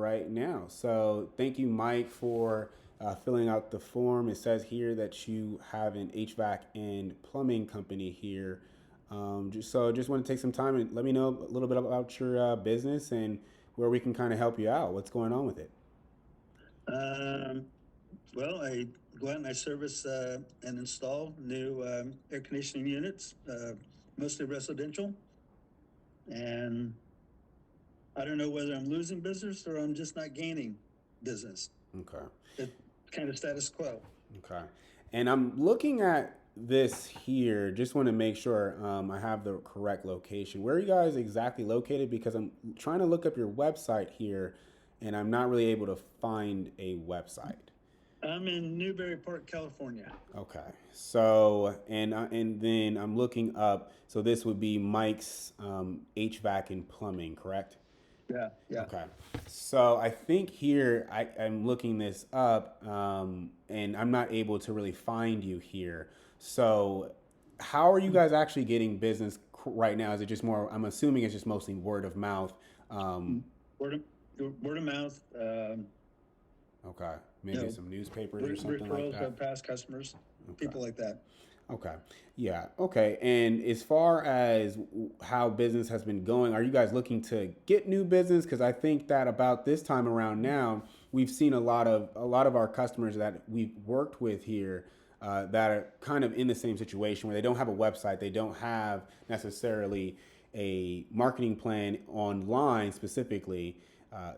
right now. So thank you, Mike, for filling out the form. It says here that you have an HVAC and plumbing company here. Just want to take some time and let me know a little bit about your business and where we can kind of help you out. What's going on with it? Um, well, I go out and I service and install new air conditioning units, mostly residential. And I don't know whether I'm losing business or I'm just not gaining business. Okay. It's kind of status quo. Okay. And I'm looking at this here. Just want to make sure I have the correct location. Where are you guys exactly located? Because I'm trying to look up your website here, and I'm not really able to find a website. I'm in Newburyport, California. Okay. And then I'm looking up. So this would be Mike's HVAC and plumbing, correct? Yeah, yeah. Okay. So I think here I'm looking this up, and I'm not able to really find you here. So how are you guys actually getting business right now? Is it just more? I'm assuming it's just mostly word of mouth. Um, Word of, word of mouth, okay. you Maybe know, some newspapers or something like referrals that. of past customers, Okay. people like that. Okay. Yeah. Okay. And as far as how business has been going, are you guys looking to get new business? Because I think that about this time around now, we've seen a lot of our customers that we've worked with here that are kind of in the same situation where they don't have a website, they don't have necessarily a marketing plan online specifically.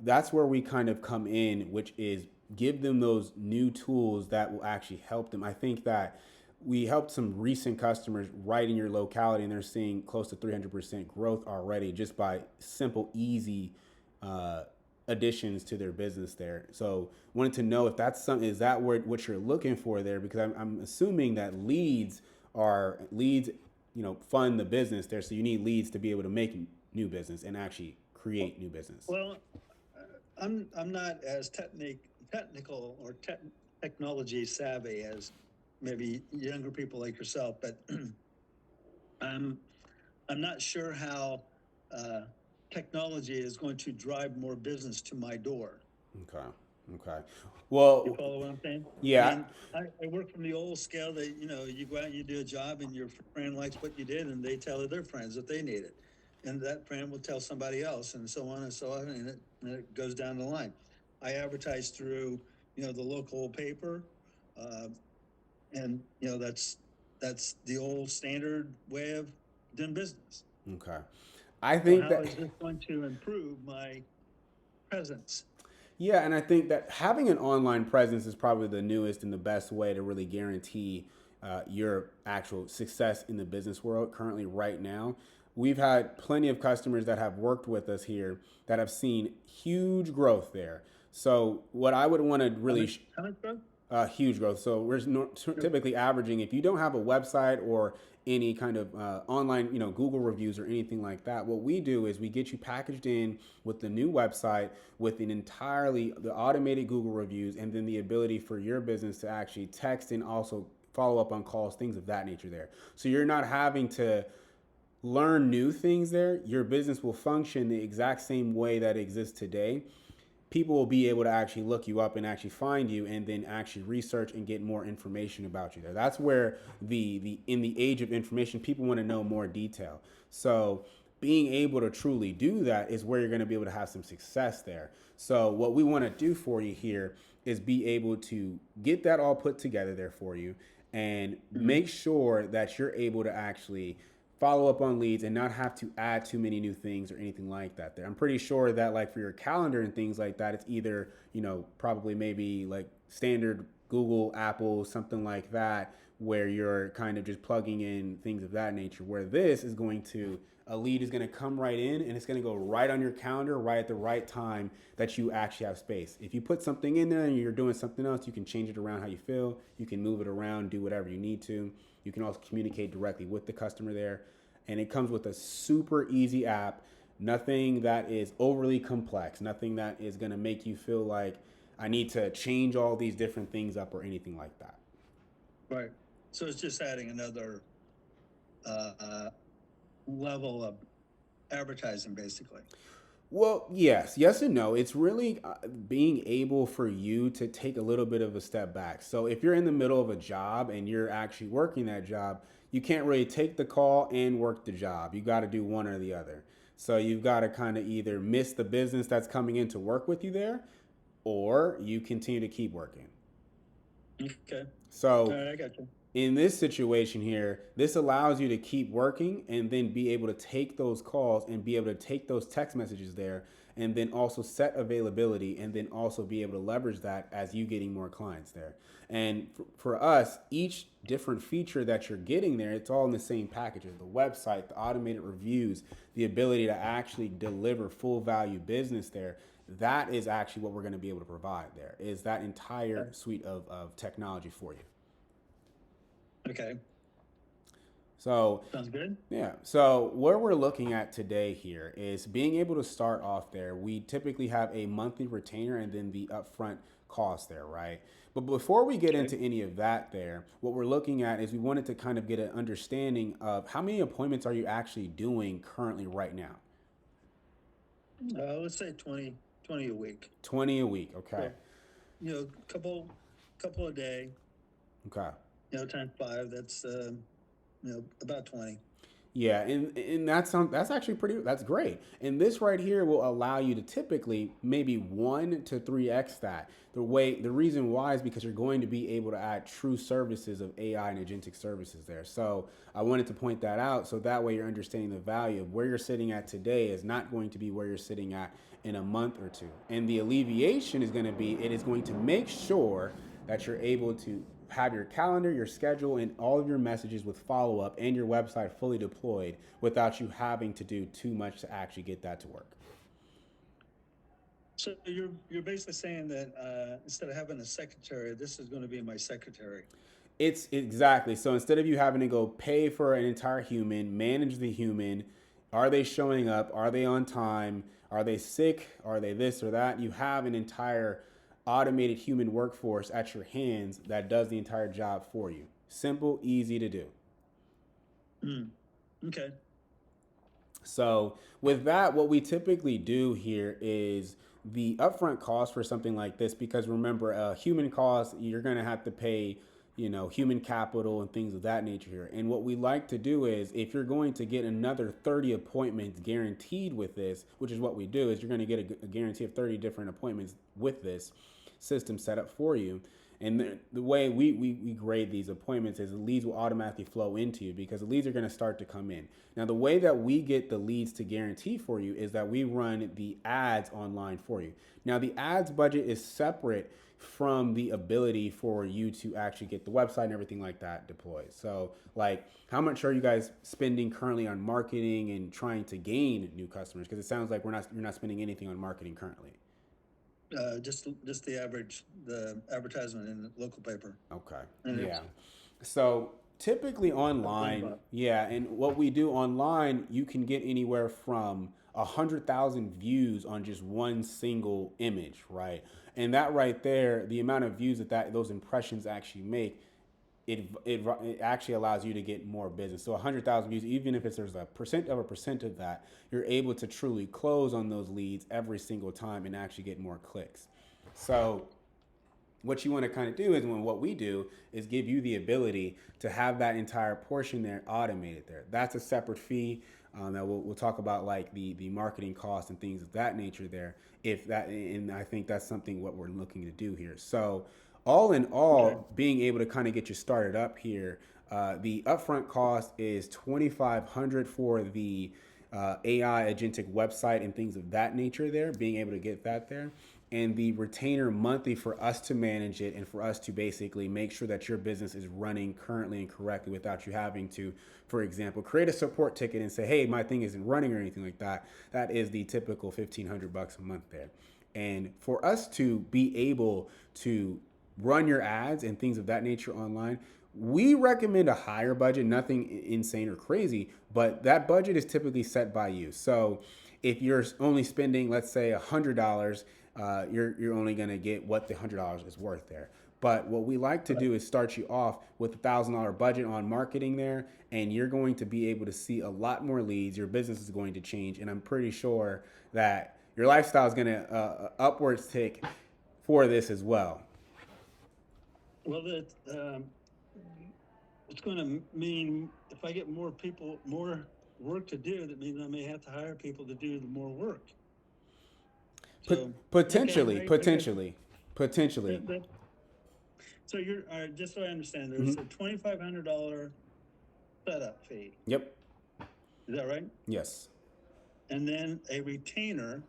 That's where we kind of come in, which is give them those new tools that will actually help them. I think that we helped some recent customers right in your locality, and they're seeing close to 300% growth already just by simple, easy uh, additions to their business there. So, wanted to know if that's something, is that what you're looking for there? Because I'm assuming that leads, fund the business there. So, you need leads to be able to make new business and actually Well, create new business. well, I'm not as technical or technology savvy as maybe younger people like yourself, but I'm I'm not sure how uh, technology is going to drive more business to my door. Okay. Okay. You Well, follow what I'm saying? I yeah. mean, I work from the old scale that you go out and you do a job and your friend likes what you did and they tell their friends that they need it, and that friend will tell somebody else and so on and so on, and it goes down the line. I advertise through the local paper, uh, and that's the old standard way of doing business. Okay. I So think how that is this going to improve my presence? Yeah, and I think that having an online presence is probably the newest and the best way to really guarantee your actual success in the business world currently right now. We've had plenty of customers that have worked with us here that have seen huge growth there. So what I would want to How really much? How much growth? huge growth. So we're typically averaging, if you don't have a website or any kind of online, Google reviews or anything like that, what we do is we get you packaged in with the new website with an entirely the automated Google reviews, and then the ability for your business to actually text and also follow up on calls, things of that nature there. So you're not having to learn new things there. Your business will function the exact same way that exists today. People will be able to actually look you up and actually find you and then actually research and get more information about you there. That's where the in the age of information, people want to know more detail. So being able to truly do that is where you're going to be able to have some success there. So what we want to do for you here is be able to get that all put together there for you and Mm-hmm. make sure that you're able to actually follow up on leads and not have to add too many new things or anything like that there. I'm pretty sure that like for your calendar and things like that, it's either, probably maybe like standard Google, Apple, something like that, where you're kind of just plugging in things of that nature. Where this is going to, a lead is going to come right in and it's going to go right on your calendar, right at the right time that you actually have space. If you put something in there and you're doing something else, you can change it around how you feel. You can move it around, do whatever you need to. You can also communicate directly with the customer there. And it comes with a super easy app, nothing that is overly complex, nothing that is going to make you feel like I need to change all these different things up or anything like that. Right. So it's just adding another uh, level of advertising, basically. Well, yes and no. It's really being able for you to take a little bit of a step back. So if you're in the middle of a job and you're actually working that job, you can't really take the call and work the job. You got to do one or the other. So you've got to kind of either miss the business that's coming in to work with you there, or you continue to keep working. Okay. All So right, I got you. in this situation here, this allows you to keep working and then be able to take those calls and be able to take those text messages there and then also set availability and then also be able to leverage that as you getting more clients there. And for us, each different feature that you're getting there, it's all in the same packages. The website, the automated reviews, the ability to actually deliver full value business there. That is actually what we're going to be able to provide there is that entire Okay. suite of technology for you. Okay. So Sounds good. yeah. So what we're looking at today here is being able to start off there. We typically have a monthly retainer and then the upfront cost there, right? But before we get Okay. into any of that there, what we're looking at is we wanted to kind of get an understanding of how many appointments are you actually doing currently right now? Let's say 20 a week. 20 a week. Okay. So, couple a day, Okay. times five, that's, about 20. Yeah, and that's actually pretty that's great. And this right here will allow you to typically maybe 1 to 3x that. The reason why is because you're going to be able to add true services of AI and agentic services there. So I wanted to point that out so that way you're understanding the value of where you're sitting at today is not going to be where you're sitting at in a month or two. And the alleviation is going to be it is going to make sure that you're able to have your calendar, your schedule, and all of your messages with follow up and your website fully deployed without you having to do too much to actually get that to work. So you're basically saying that instead of having a secretary, this is going to be my secretary. It's exactly so instead of you having to go pay for an entire human, manage the human, are they showing up? Are they on time? Are they sick? Are they this or that? You have an entire automated human workforce at your hands that does the entire job for you. Simple, easy to do. Mm. Okay. So with that, what we typically do here is the upfront cost for something like this, because remember, human cost, you're going to have to pay, human capital and things of that nature here. And what we like to do is if you're going to get another 30 appointments guaranteed with this, which is what we do, is you're going to get a guarantee of 30 different appointments with this system set up for you. And the way we grade these appointments is the leads will automatically flow into you because the leads are going to start to come in. Now, the way that we get the leads to guarantee for you is that we run the ads online for you. Now, the ads budget is separate from the ability for you to actually get the website and everything like that deployed. So, like, how much are you guys spending currently on marketing and trying to gain new customers? Because it sounds like you're not spending anything on marketing currently. Just the advertisement in the local paper, Okay. and Yeah. it's So typically a 20 online, bucks. yeah, and what we do online, you can get anywhere from 100,000 views on just one single image, right? And that right there, the amount of views that those impressions actually make, it actually allows you to get more business. So 100,000 views, even if there's a percent of that, you're able to truly close on those leads every single time and actually get more clicks. So what you want to kind of do is when what we do is give you the ability to have that entire portion there automated there. That's a separate fee that we'll talk about, like the marketing costs and things of that nature there. If that, and I think that's something what we're looking to do here. So all in Okay. all, being able to kind of get you started up here, the upfront cost is 2,500 for the AI agentic website and things of that nature there, being able to get that there. And the retainer monthly for us to manage it and for us to basically make sure that your business is running currently and correctly without you having to, for example, create a support ticket and say, hey, my thing isn't running or anything like that. That is the typical $1,500 a month there. And for us to be able to run your ads and things of that nature online, we recommend a higher budget, nothing insane or crazy, but that budget is typically set by you. So if you're only spending, let's say, $100, you're only going to get what the $100 is worth there. But what we like to Right. do is start you off with $1,000 budget on marketing there, and you're going to be able to see a lot more leads. Your business is going to change, and I'm pretty sure that your lifestyle is going to upwards tick for this as well. Well, that it's going to mean if I get more people, more work to do, that means I may have to hire people to do the more work. So okay, Potentially, great. Okay. potentially, potentially. That, so you're all right, just so I understand, there's Hmm. a $2,500 setup fee. Yep. Is that right? Yes. And then a retainer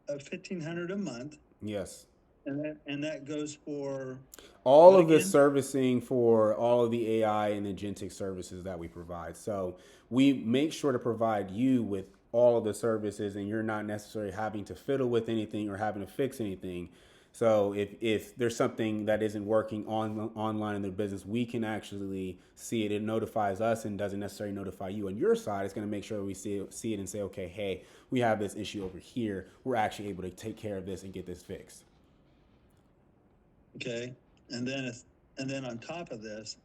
of 1,500 a month, Yes. and that goes for All what of the again? servicing for all of the AI and agentic services that we provide. So we make sure to provide you with all of the services, and you're not necessarily having to fiddle with anything or having to fix anything. So if there's something that isn't working online in their business, we can actually see it. It notifies us and doesn't necessarily notify you on your side. It's going to make sure we see it and say, okay, hey, we have this issue over here. We're actually able to take care of this and get this fixed. Okay, and then and then on top of this,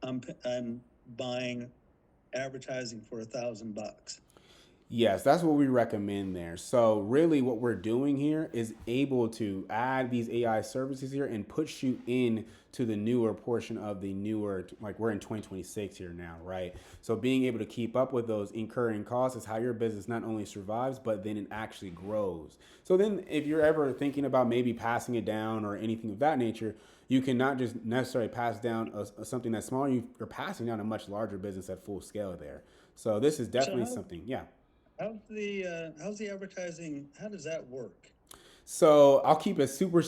I'm buying advertising for $1,000. Yes, that's what we recommend there. So really what we're doing here is able to add these AI services here and push you in to the newer portion of the newer, like we're in 2026 here now, right? So being able to keep up with those incurring costs is how your business not only survives, but then it actually grows. So then if you're ever thinking about maybe passing it down or anything of that nature, you can not just necessarily pass down something that's small, you're passing down a much larger business at full scale there. So this is So definitely something, yeah. how's the advertising? How does that work? So I'll keep it super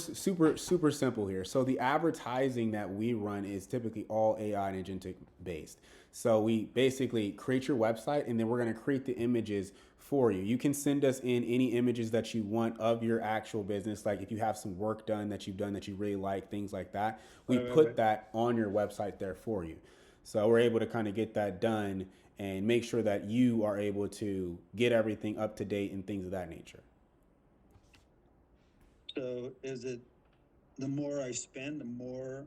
simple here. So the advertising that we run is typically all AI and agentic based. So we basically create your website and then we're going to create the images for you. You can send us in any images that you want of your actual business. Like if you have some work done that you've done that you really like, things like that, we Right. put that on your website there for you. So we're able to kind of get that done and make sure that you are able to get everything up to date and things of that nature. So is it the more I spend, the more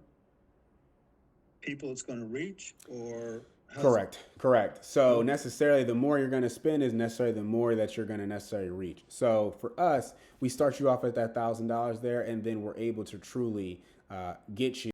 people it's going to reach, or how's it? Correct, correct. So Okay. necessarily the more you're going to spend is necessarily the more that you're going to necessarily reach. So for us, we start you off at that $1,000 there, and then we're able to truly get you